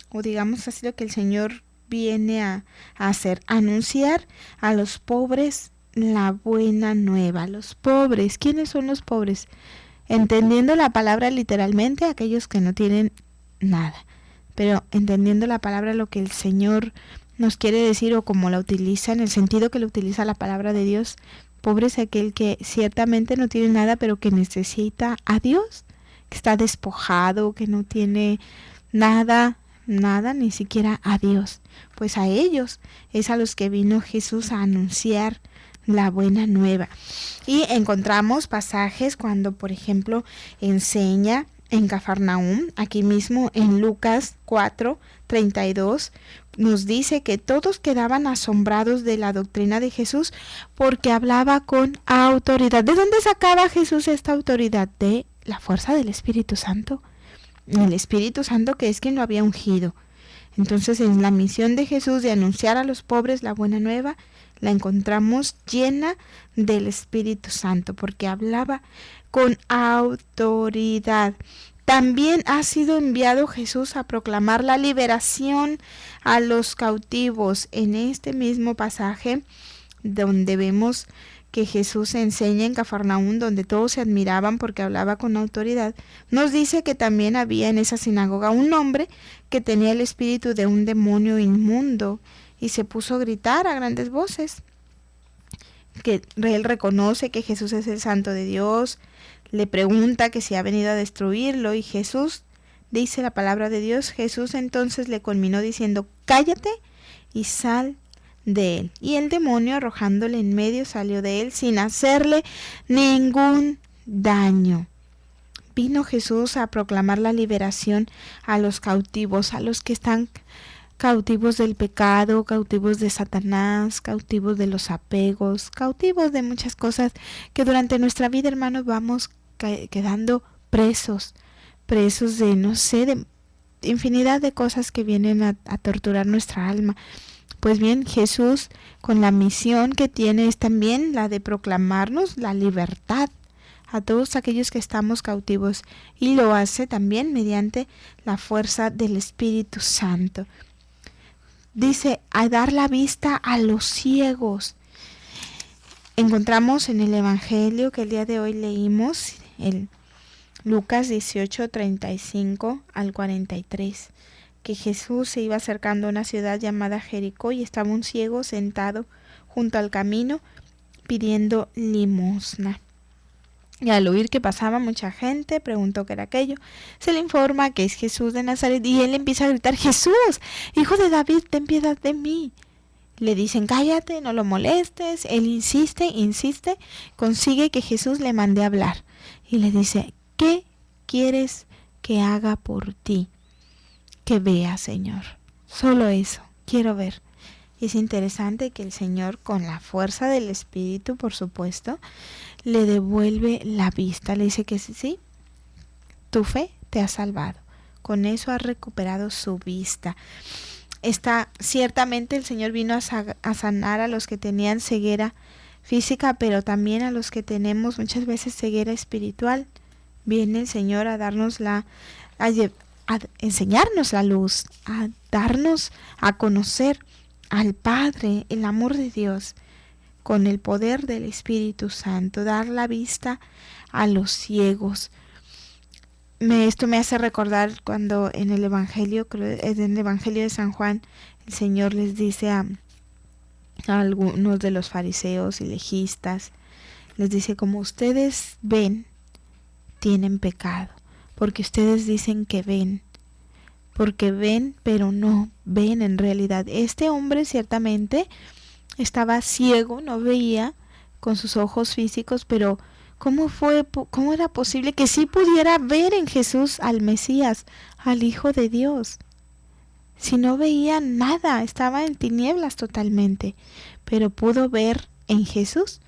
o digamos así, lo que el Señor viene a hacer, anunciar a los pobres la buena nueva. Los pobres, ¿quiénes son los pobres? Entendiendo la palabra literalmente, aquellos que no tienen nada, pero entendiendo la palabra lo que el Señor nos quiere decir o como la utiliza, en el sentido que lo utiliza la palabra de Dios. Pobre es aquel que ciertamente no tiene nada, pero que necesita a Dios, que está despojado, que no tiene nada, ni siquiera a Dios. Pues a ellos es a los que vino Jesús a anunciar la buena nueva. Y encontramos pasajes cuando, por ejemplo, enseña en Cafarnaúm, aquí mismo en Lucas 4:32, nos dice que todos quedaban asombrados de la doctrina de Jesús porque hablaba con autoridad. ¿De dónde sacaba Jesús esta autoridad? De la fuerza del Espíritu Santo. El Espíritu Santo, que es quien lo había ungido. Entonces, en la misión de Jesús de anunciar a los pobres la buena nueva, la encontramos llena del Espíritu Santo, porque hablaba con autoridad. También ha sido enviado Jesús a proclamar la liberación a los cautivos. En este mismo pasaje, donde vemos que Jesús enseña en Cafarnaúm, donde todos se admiraban porque hablaba con autoridad, nos dice que también había en esa sinagoga un hombre que tenía el espíritu de un demonio inmundo y se puso a gritar a grandes voces. Que él reconoce que Jesús es el Santo de Dios, le pregunta que si ha venido a destruirlo y Jesús, dice la palabra de Dios, Jesús entonces le conminó diciendo, cállate y sal de él. Y el demonio, arrojándole en medio, salió de él sin hacerle ningún daño. Vino Jesús a proclamar la liberación a los cautivos, a los que están cautivos del pecado, cautivos de Satanás, cautivos de los apegos, cautivos de muchas cosas que durante nuestra vida, hermanos, vamos quedando presos de, no sé, de infinidad de cosas que vienen a torturar nuestra alma. Pues bien, Jesús, con la misión que tiene, es también la de proclamarnos la libertad a todos aquellos que estamos cautivos, y lo hace también mediante la fuerza del Espíritu Santo. Dice, a dar la vista a los ciegos. Encontramos en el Evangelio que el día de hoy leímos, el Lucas 18:35 al 43, que Jesús se iba acercando a una ciudad llamada Jericó y estaba un ciego sentado junto al camino pidiendo limosna. Y al oír que pasaba mucha gente, preguntó qué era aquello. Se le informa que es Jesús de Nazaret y él empieza a gritar, Jesús, hijo de David, ten piedad de mí. Le dicen, cállate, no lo molestes. Él insiste, consigue que Jesús le mande a hablar. Y le dice, ¿qué quieres que haga por ti? Que vea, Señor. Solo eso, quiero ver. Y es interesante que el Señor, con la fuerza del Espíritu, por supuesto, le devuelve la vista. Le dice que sí, tu fe te ha salvado. Con eso ha recuperado su vista. Ciertamente el Señor vino a sanar a los que tenían ceguera física, pero también a los que tenemos muchas veces ceguera espiritual. Viene el Señor a darnos a enseñarnos la luz, a darnos a conocer al Padre, el amor de Dios, con el poder del Espíritu Santo, dar la vista a los ciegos. esto me hace recordar cuando en el Evangelio, en el Evangelio de San Juan, el Señor les dice a algunos de los fariseos y legistas, les dice: como ustedes ven, tienen pecado, porque ustedes dicen que ven, porque ven, pero no ven en realidad. Este hombre ciertamente estaba ciego, no veía con sus ojos físicos, pero ¿cómo era posible que sí pudiera ver en Jesús al Mesías, al Hijo de Dios? Si no veía nada, estaba en tinieblas totalmente, pero pudo ver en Jesús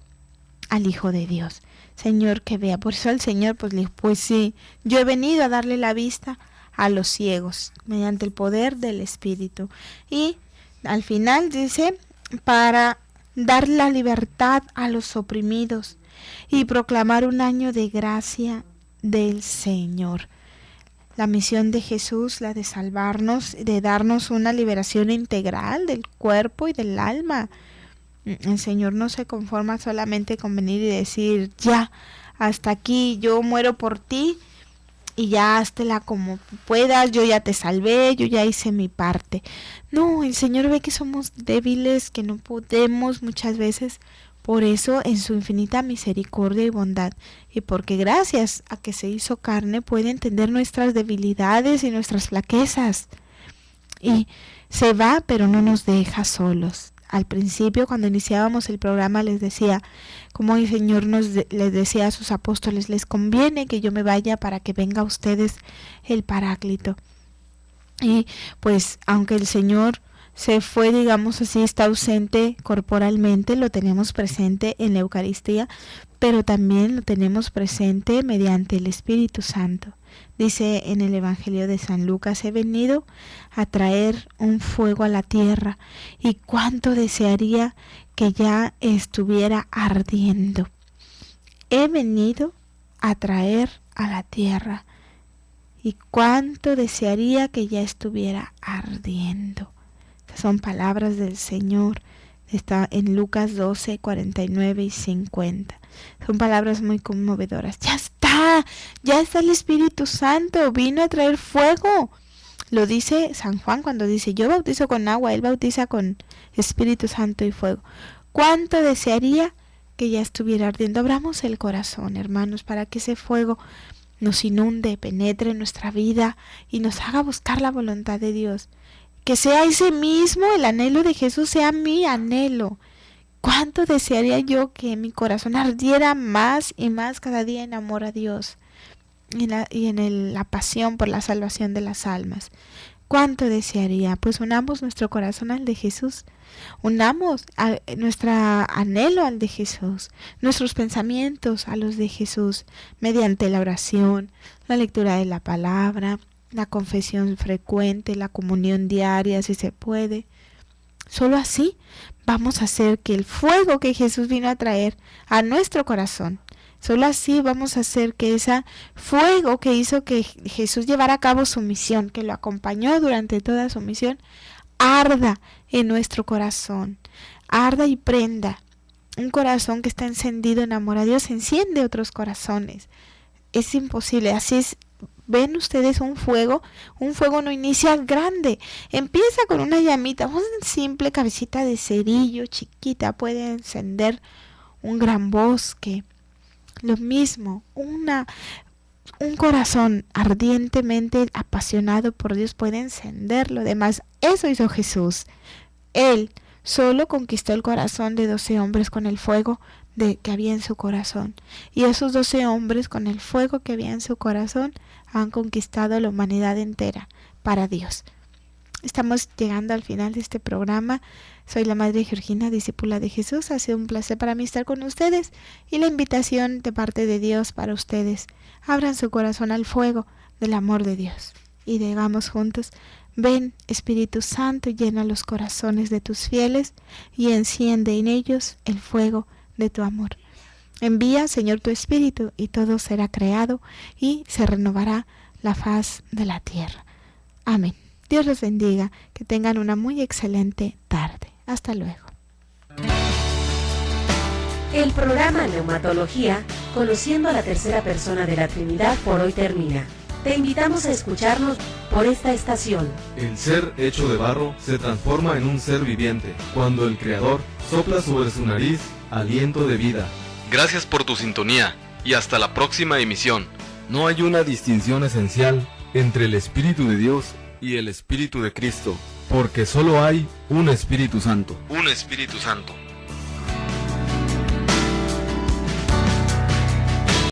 al Hijo de Dios. Señor, que vea. Por eso el Señor pues le dijo: pues sí, yo he venido a darle la vista a los ciegos mediante el poder del Espíritu. Y al final dice: para dar la libertad a los oprimidos y proclamar un año de gracia del Señor. La misión de Jesús, la de salvarnos, de darnos una liberación integral del cuerpo y del alma. El Señor no se conforma solamente con venir y decir: ya, hasta aquí, yo muero por ti y ya háztela como puedas, yo ya te salvé, yo ya hice mi parte. No, el Señor ve que somos débiles, que no podemos muchas veces. Por eso, en su infinita misericordia y bondad, y porque gracias a que se hizo carne, puede entender nuestras debilidades y nuestras flaquezas. Y se va, pero no nos deja solos. Al principio, cuando iniciábamos el programa, les decía, como el Señor les decía a sus apóstoles: les conviene que yo me vaya para que venga a ustedes el Paráclito. Y pues, aunque el Señor se fue, digamos así, está ausente corporalmente, lo tenemos presente en la Eucaristía, pero también lo tenemos presente mediante el Espíritu Santo. Dice en el Evangelio de San Lucas: he venido a traer un fuego a la tierra, y cuánto desearía que ya estuviera ardiendo. He venido a traer a la tierra, y cuánto desearía que ya estuviera ardiendo. Son palabras del Señor, está en Lucas 12, 49 y 50. Son palabras muy conmovedoras. Ya está el Espíritu Santo, vino a traer fuego. Lo dice San Juan cuando dice: yo bautizo con agua, él bautiza con Espíritu Santo y fuego. ¿Cuánto desearía que ya estuviera ardiendo? Abramos el corazón, hermanos, para que ese fuego nos inunde, penetre en nuestra vida y nos haga buscar la voluntad de Dios. Que sea ese mismo, el anhelo de Jesús sea mi anhelo. ¿Cuánto desearía yo que mi corazón ardiera más y más cada día en amor a Dios y en la pasión por la salvación de las almas? ¿Cuánto desearía? Pues unamos nuestro corazón al de Jesús, unamos nuestro anhelo al de Jesús, nuestros pensamientos a los de Jesús, mediante la oración, la lectura de la palabra, la confesión frecuente, la comunión diaria, si se puede. Solo así vamos a hacer que el fuego que Jesús vino a traer a nuestro corazón, solo así vamos a hacer que ese fuego que hizo que Jesús llevara a cabo su misión, que lo acompañó durante toda su misión, arda en nuestro corazón, arda y prenda. Un corazón que está encendido en amor a Dios enciende otros corazones. Es imposible, así es. Ven ustedes un fuego no inicia grande, empieza con una llamita, una simple cabecita de cerillo chiquita puede encender un gran bosque. Lo mismo, un corazón ardientemente apasionado por Dios puede encender lo demás. Eso hizo Jesús. Él solo conquistó el corazón de 12 hombres con el fuego que había en su corazón. Y esos 12 hombres con el fuego que había en su corazón han conquistado la humanidad entera para Dios. Estamos llegando al final de este programa. Soy la Madre Georgina, discípula de Jesús. Ha sido un placer para mí estar con ustedes y la invitación de parte de Dios para ustedes. Abran su corazón al fuego del amor de Dios y digamos juntos: ven, Espíritu Santo, llena los corazones de tus fieles y enciende en ellos el fuego de tu amor. Envía, Señor, tu Espíritu y todo será creado y se renovará la faz de la tierra. Amén. Dios los bendiga, que tengan una muy excelente tarde. Hasta luego. El programa Neumatología, conociendo a la tercera persona de la Trinidad, por hoy termina. Te invitamos a escucharnos por esta estación. El ser hecho de barro se transforma en un ser viviente cuando el Creador sopla sobre su nariz aliento de vida. Gracias por tu sintonía y hasta la próxima emisión. No hay una distinción esencial entre el Espíritu de Dios y el Espíritu de Cristo, porque solo hay un Espíritu Santo. Un Espíritu Santo.